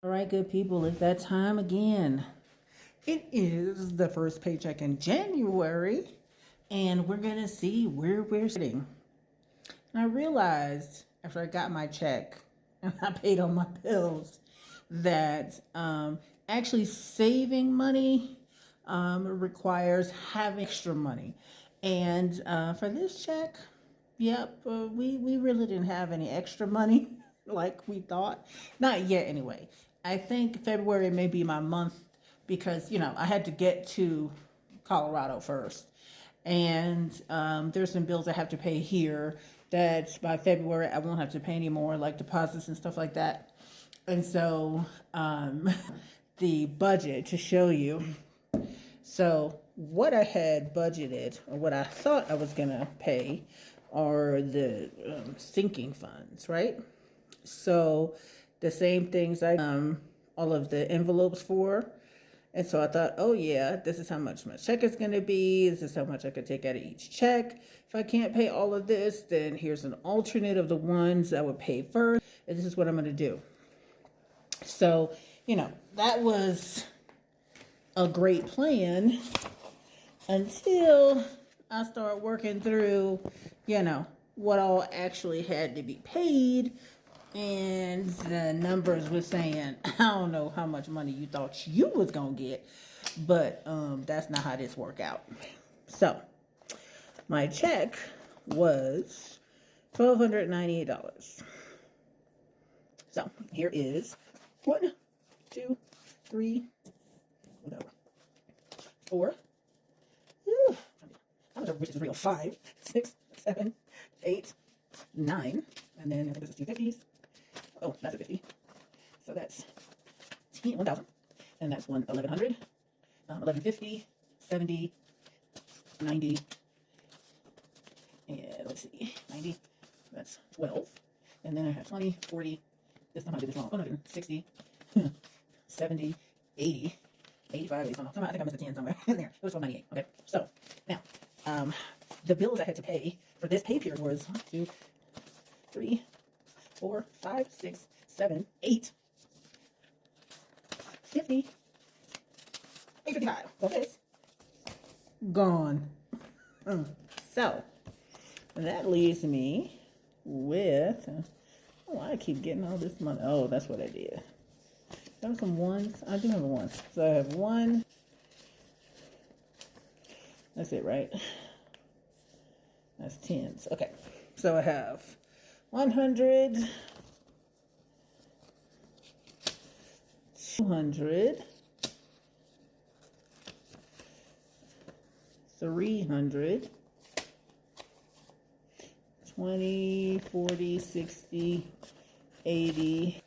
All right, good people, it's that time again. It is the first paycheck in January, and we're gonna see where we're sitting. And I realized after I got my check and I paid all my bills that actually saving money requires having extra money. And for this check, yep, we really didn't have any extra money like we thought. Not yet, anyway. I think February may be my month because, I had to get to Colorado first. And there's some bills I have to pay here that by February I won't have to pay anymore, like deposits and stuff like that. And so the budget to show you. So what I had budgeted, or what I thought I was going to pay, are the sinking funds, right? So the same things I all of the envelopes for. And so I thought, oh yeah, this is how much my check is going to be. This is how much I could take out of each check. If I can't pay all of this, then here's an alternate of the ones I would pay first. And this is what I'm going to do. So, that was a great plan until I start working through, what all actually had to be paid. And the numbers were saying, I don't know how much money you thought you was going to get, but that's not how this worked out. So my check was $1,298. So here is 1, 2, 3, whatever, 4. How much of which is real? 5, 6, 7, 8, 9, and then I think this is 2 50s. Oh, that's a 50. So that's 1,000, and that's 1,100, 1,150, 70, 90, and let's see, 90. That's 12, and then I have 20, 40. This time I did this wrong. 160, 70, 80, 85, 85. I think I missed a 10 somewhere in there. It was 198. Okay, so now the bills I had to pay for this pay period was 1, 2, 3, 4, 5, 6, 7, 8, 50, 855. So this gone. So that leaves me with. Oh, I keep getting all this money. Oh, that's what I did. There were some ones. I do have a one. So I have one. That's it, right? That's tens. Okay. So I have 100, 200, 300, 20, 40, 60, 80,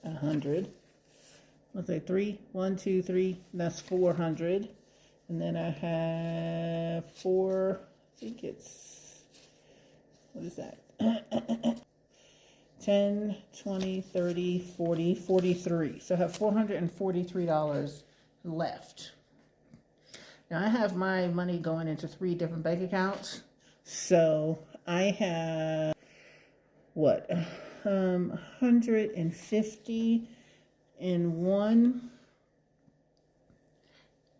100. Let's say 3, 1, 2, 3. That's 400. And then I have 4. I think it's, what is that? 10, 20, 30, 40, 43. So I have $443 left. Now I have my money going into 3 different bank accounts. So I have, what, 150 in one.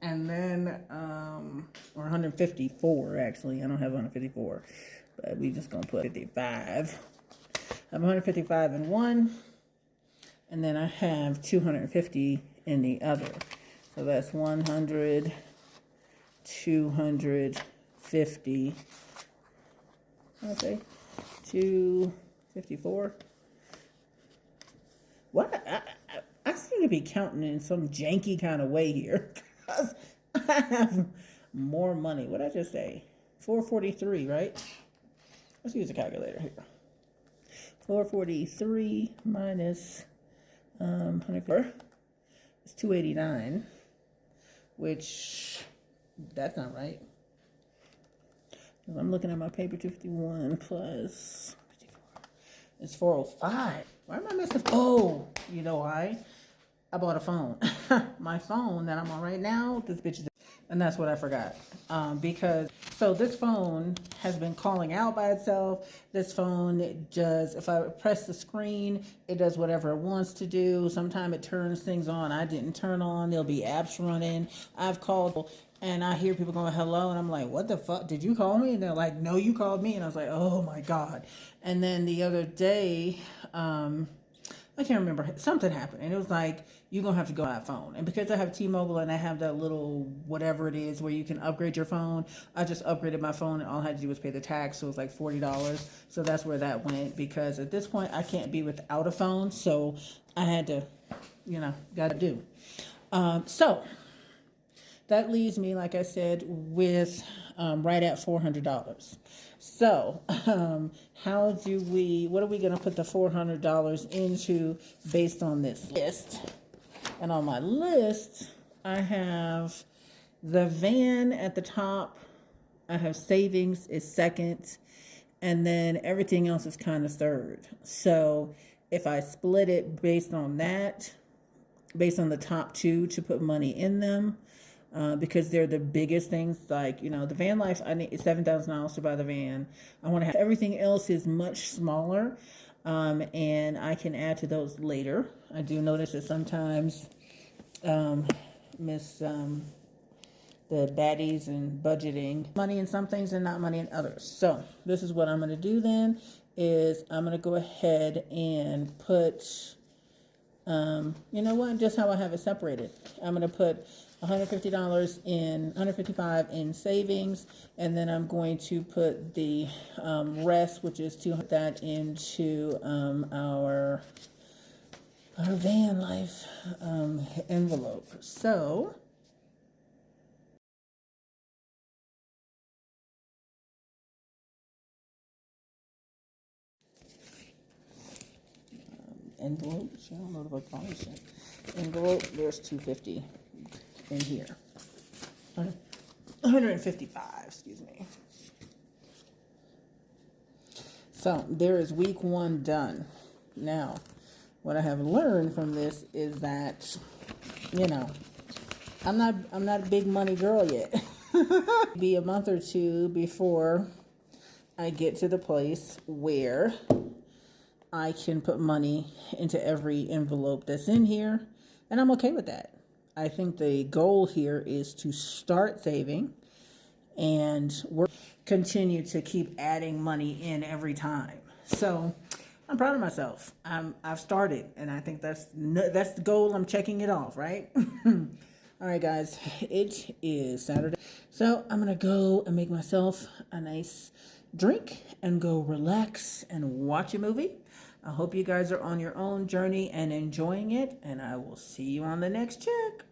And then, or 154 actually. I don't have 154, but we just gonna put 55. I have 155 in one, and then I have 250 in the other. So that's 100, 250. Okay, 254. What? I seem to be counting in some janky kind of way here. I have more money. What did I just say? 443, right? Let's use a calculator here. 443 minus 104 is 289, which that's not right. I'm looking at my paper. 251 plus 54 is 405. Why am I missing? Oh, you know why? I bought a phone. My phone that I'm on right now, this bitch is, and that's what I forgot. Because So this phone has been calling out by itself. This phone does, if I press the screen, it does whatever it wants to do. Sometimes it turns things on I didn't turn on. There'll be apps running. I've called and I hear people going, hello. And I'm like, what the fuck? Did you call me? And they're like, no, you called me. And I was like, oh my God. And then the other day, I can't remember, something happened and it was like, you're gonna have to go buy a phone. And because I have T-Mobile and I have that little whatever it is where you can upgrade your phone, I just upgraded my phone and all I had to do was pay the tax, so it was like $40. So that's where that went, because at this point I can't be without a phone, so I had to, gotta do. So that leaves me, like I said, with right at $400. So what are we going to put the $400 into based on this list? And on my list, I have the van at the top. I have savings is second. And then everything else is kind of third. So if I split it based on that, based on the top two to put money in them, because they're the biggest things, like, the van life, I need $7,000 to buy the van. I want to have everything else is much smaller, and I can add to those later. I do notice that sometimes miss the baddies and budgeting money in some things and not money in others. So this is what I'm going to do then, is I'm going to go ahead and put, just how I have it separated. I'm going to put $155 in savings, and then I'm going to put the rest, which is that into our van life envelope. So envelope, I don't know what I call it. Envelope, there's $250 in here. 155, excuse me. So there is week 1 done. Now, what I have learned from this is that, I'm not a big money girl yet. Be a month or two before I get to the place where I can put money into every envelope that's in here, and I'm okay with that. I think the goal here is to start saving and continue to keep adding money in every time. So I'm proud of myself. I've started, and I think that's the goal. I'm checking it off, right? All right, guys, it is Saturday. So I'm going to go and make myself a nice drink and go relax and watch a movie. I hope you guys are on your own journey and enjoying it, and I will see you on the next check.